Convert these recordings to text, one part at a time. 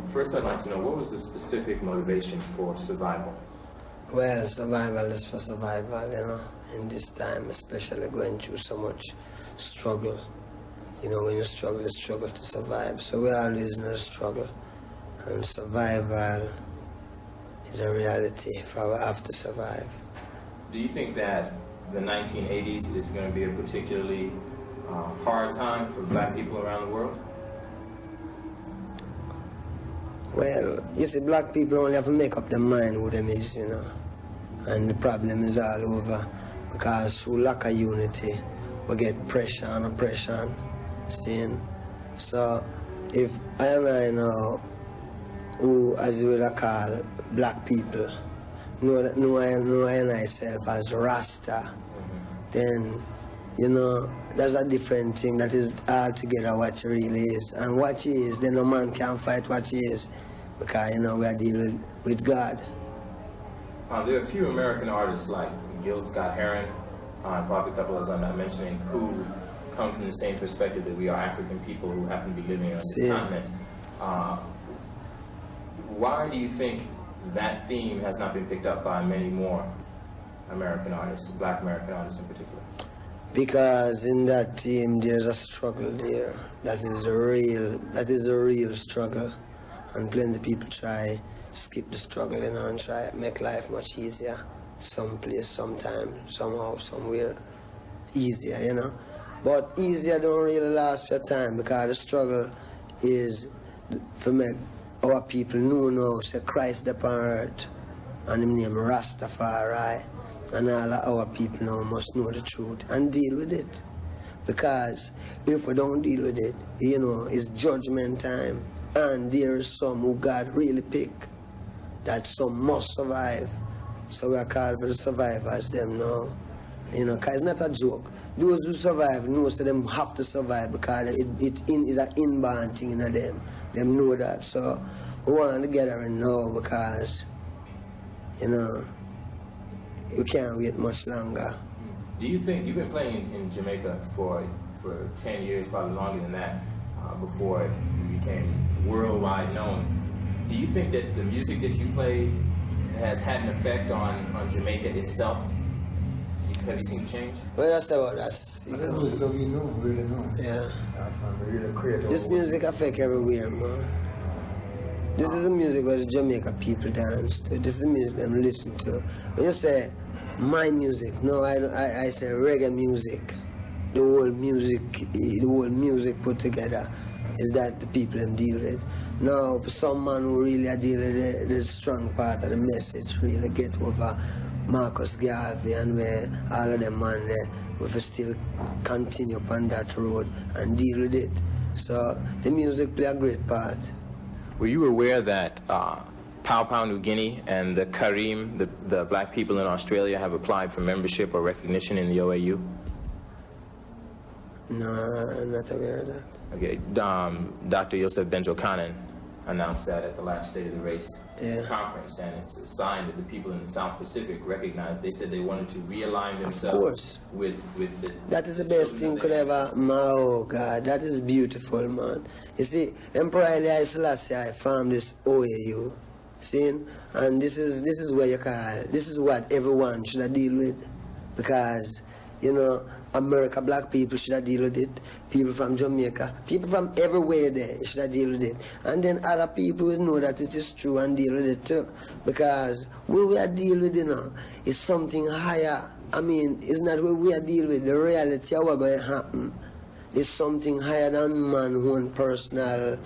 First, I'd like to know, what was the specific motivation for survival? Well, survival is for survival, you know, in this time, especially going through so much struggle. You know, when you struggle to survive. So we're always in a struggle. And survival is a reality for we have to survive. Do you think that the 1980s is going to be a particularly hard time for black people around the world? Well, you see, black people only have to make up their mind who them is, you know. And the problem is all over because through lack of unity, we get pressure and oppression, seeing. So if I know who, as you would call black people, know I myself as Rasta, then, you know, that's a different thing. That is altogether what it really is. And what he is, then no man can fight what he is because, you know, we are dealing with God. There are a few American artists like Gil Scott-Heron, and probably a couple others I'm not mentioning, who come from the same perspective that we are African people who happen to be living on this continent. Why do you think that theme has not been picked up by many more American artists, black American artists in particular? Because in that team there's a struggle there. That is a real struggle. And plenty of people try skip the struggle, you know, and try to make life much easier. Someplace, sometime, somehow, somewhere easier, you know. But easier don't really last for time because the struggle is for make our people know now, say Christ upon earth, and him name Rastafari. And all of our people now must know the truth and deal with it. Because if we don't deal with it, you know, it's judgment time. And there is some who God really pick, that some must survive. So we are called for the survivors, them now. You know, because it's not a joke. Those who survive know so them have to survive because it is an inborn thing in them. Them know that. So we want to get her now because, you know, we can't wait much longer. Do you think, you've been playing in Jamaica for 10 years, probably longer than that, before you became worldwide known. Do you think that the music that you play has had an effect on Jamaica itself? Have you seen a change? Well, that's about us. That music that we know, really know. Yeah. That's really creative. This music affect everywhere, man. This is the music where the Jamaica people dance to. This is the music them listen to. When you say my music, no, I say reggae music. The whole music put together is that the people them deal with. Now, for some man who really deal with the strong part of the message, really get over Marcus Garvey and where all of them man there, we still continue upon that road and deal with it. So the music play a great part. Were you aware that Papua New Guinea and the Karim, the black people in Australia, have applied for membership or recognition in the OAU? No, I'm not aware of that. Okay, Dr. Yosef Benjo-Kanan announced that at the last State of the Race conference, and it's a sign that the people in the South Pacific recognized. They said they wanted to realign themselves with the... That is the best thing could ever... Oh, God, that is beautiful, man. You see, Emperor Haile Selassie formed this OAU, see? And this is where you call... This is what everyone should deal with, because, you know, America, black people should deal with it. People from Jamaica, people from everywhere there should deal with it. And then other people will know that it is true and deal with it too. Because what we are dealing with, you know, is something higher. I mean, it's not what we are dealing with. The reality of what's going to happen is something higher than man's own personal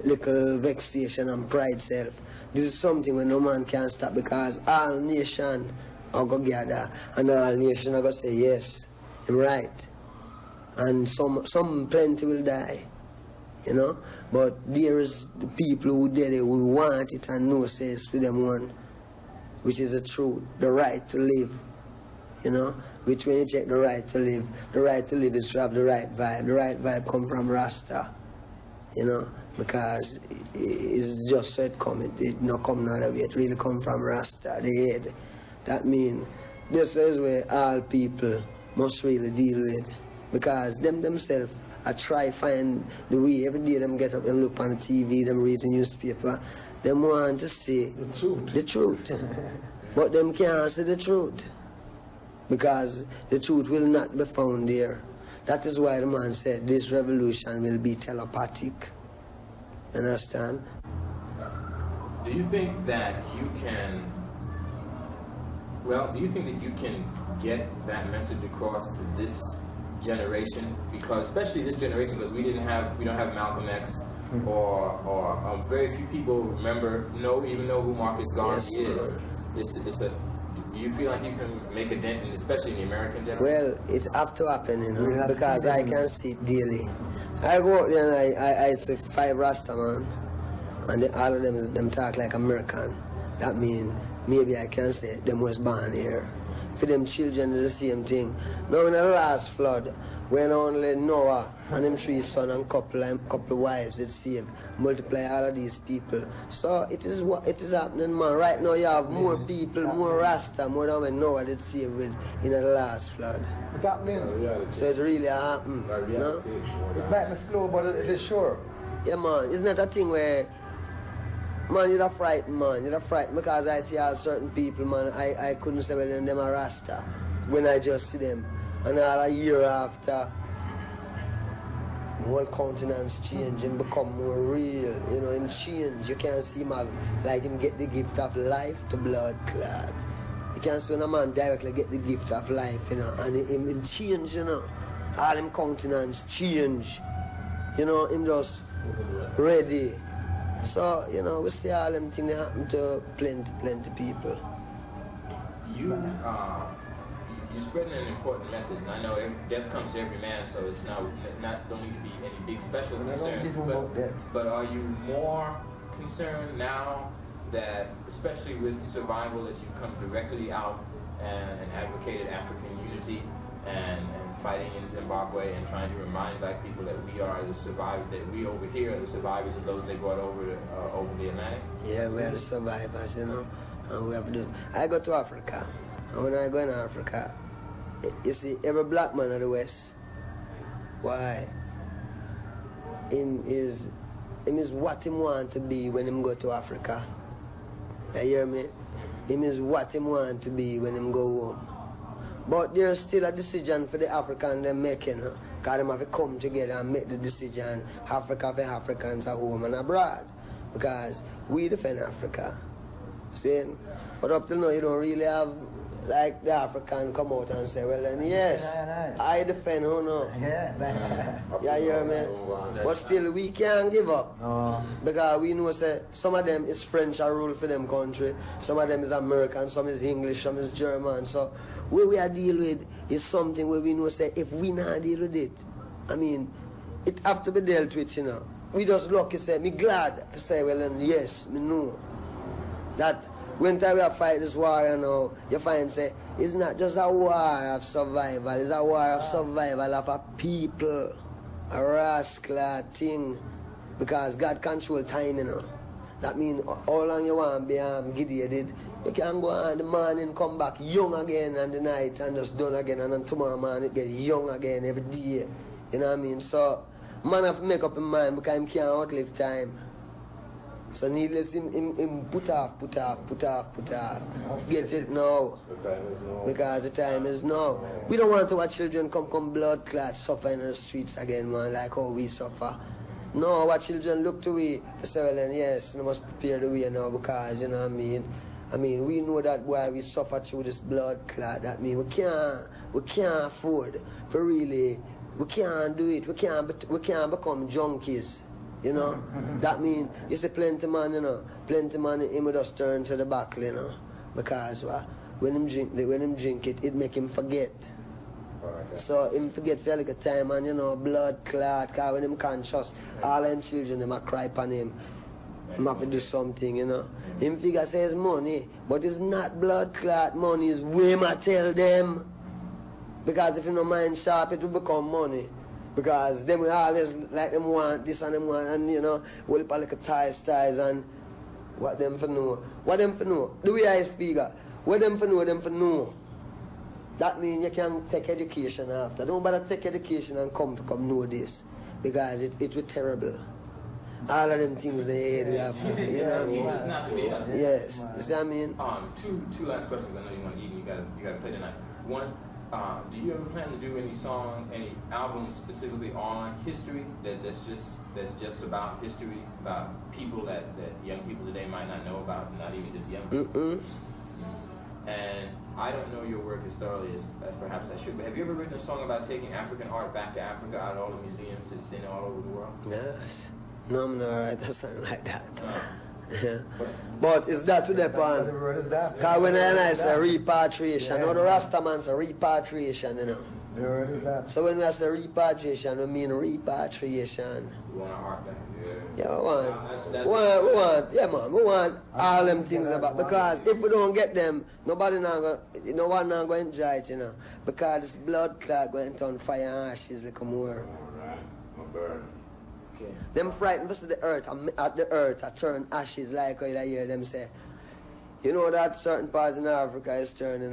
little vexation and pride self. This is something where no man can stop because all nations are going to gather and all nations are going to say yes. Right, and some plenty will die, you know. But there is the people who did it who want it and know says to them one, which is the truth, the right to live, you know. Which when you check the right to live is to have the right vibe. The right vibe come from Rasta, you know, because it's just so it come. It not come another way. It really come from Rasta, the head. That means this is where all people must really deal with, Because them themselves, I try find the way. Every day them get up and look on the TV, them read the newspaper. Them want to see the truth. But them can't see the truth. Because the truth will not be found there. That is why the man said this revolution will be telepathic. Understand? Do you think that you can, do you think that you can get that message across to this generation? Because especially this generation, because we don't have Malcolm X, or very few people even know who Marcus Garvey is. Do you feel like you can make a dent, especially in the American generation? Well, it's have to happen, you know, because I can see it daily. I go out there and I see 5 Rasta man, and all of them talk like American. That means maybe I can say them was born here. For them children is the same thing. Now in the last flood, when only Noah and them 3 sons and couple wives did save, multiply all of these people. So it is what it is happening, man. Right now you have more people, more Rasta, more than when Noah did save with in the last flood. It's happening. So it really happened. No? It might be slow, but it is sure. Yeah, man. It's not a thing where, man, you're frightened, man. You're frightened because I see all certain people, man. I couldn't say well them are Rasta when I just see them. And all a year after, the whole countenance change and become more real. You know, him change. You can't see him like him get the gift of life to blood clot. You can't see when a man directly get the gift of life, you know, and him change, you know. All him countenance change. You know, him just ready. So, you know, we see all them things that happen to plenty people. You're spreading an important message, and I know death comes to every man, so it's don't need to be any big special concern. But are you more concerned now that, especially with survival, that you've come directly out and advocated African unity and fighting in Zimbabwe and trying to remind black people that we are the survivors, that we over here are the survivors of those they brought over the Atlantic? Yeah, we are the survivors, you know, and we have to. I go to Africa, and when I go in Africa, you see, every black man of the West, why? Him is what him want to be when him go to Africa. You hear me? Him is what him want to be when him go home. But there's still a decision for the African them making, because them have to come together and make the decision, Africa for Africans at home and abroad. Because we defend Africa. See? But up till now you don't really have like the African come out and say, well then yes, I defend who no. Yeah, you hear me? But still we can't give up. Because we know say some of them is French a rule for them country, some of them is American, some is English, some is German. So what we are deal with is something where we know say if we not deal with it, I mean, it have to be dealt with, you know. We just lucky say, me glad to say, well then yes, me know that when time we have fight this war, you know, you find say it's not just a war of survival, it's a war of survival of a people, a rascal thing, because God control time, you know. That means how long you want to be giddy-headed, you can go on the morning, come back young again, and the night and just done again, and then tomorrow morning it get young again every day. You know what I mean? So man have to make up his mind because he can't outlive time. So needless him put off. Get it now. Because the time is now. We don't want our children come blood clot suffer in the streets again, man, like how we suffer. No, our children look to we for several yes, they must prepare the way now because you know what I mean. I mean, we know that why we suffer through this blood clot. That means we can't afford for really. We can't do it. We can't become junkies. You know, that means you see plenty man, you know, plenty man him would just turn to the back, you know, because when him drink it, it make him forget. So him forget for like a time and you know blood clot. Cause when him conscious, all them children them a cry upon him. Him have to do something, you know. Him figure says money, but it's not blood clot money. It's way I tell them. Because if you no mind sharp, it will become money. Because them we always like them want this and them want and you know, we'll put like a ties and what them for know. What them for know? The way I figure, what them for know, That means you can take education after. Don't bother take education and come know this. Because it was terrible. All of them things they have, you know what I mean? It's not to be us. Yes, you see what I mean? Two last questions. I know you want to eat and you gotta play tonight. One, do you ever plan to do any albums specifically on history that's just about history, about people that young people today might not know about, not even just young people? And I don't know your work as thoroughly as perhaps I should, but have you ever written a song about taking African art back to Africa, out of all the museums it's in all over the world? Yes. No, I'm not write a song like that. Yeah. But is that to the point? Because when I say repatriation, now the Rastaman say repatriation, you know. So when we say repatriation, we mean repatriation. You want our art back? Yeah, we want all them things about, because if we don't get them, no one not going to enjoy it, you know. Because this blood clot going to turn fire and ashes like more. Alright, my bird. Okay. Them frightened versus the earth, at the earth, I turn ashes like how you hear them say. You know that certain parts in Africa is turning,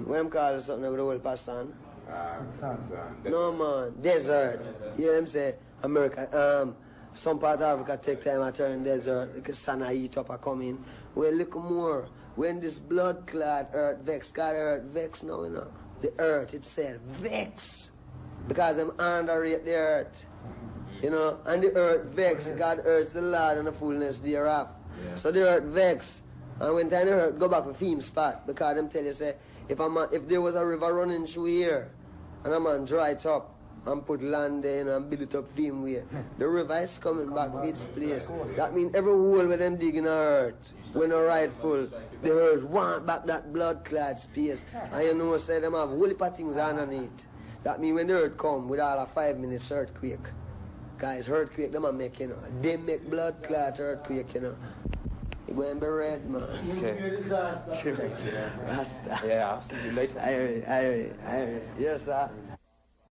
what them call it, something with the whole person? No man, desert. You hear them say, America, some part of Africa take time to turn desert, because sun heat up and come in. Well, look more, when this blood clot earth vex, God earth vex now, you know. The earth itself vex, because them underrate the earth. You know, and the earth vex, God earth's the Lord and the fullness thereof. Yeah. So the earth vex, and when time the earth go back to theme spot, because them tell you say, if there was a river running through here, and a man dry it up, and put land there, you know, and build it up theme way, the river is coming back to its place. That means every hole where them dig in the earth, when they're rightful, the earth want back that blood clad space. And you know, say them have whole heap of things underneath. That means when the earth come with all a 5 minutes earthquake, guys, earthquake, them a make, you know. They make blood clot earthquake, you know. You go and be red, man. Okay. Rasta. Yeah, I'll see you later. I hear. Yes, sir.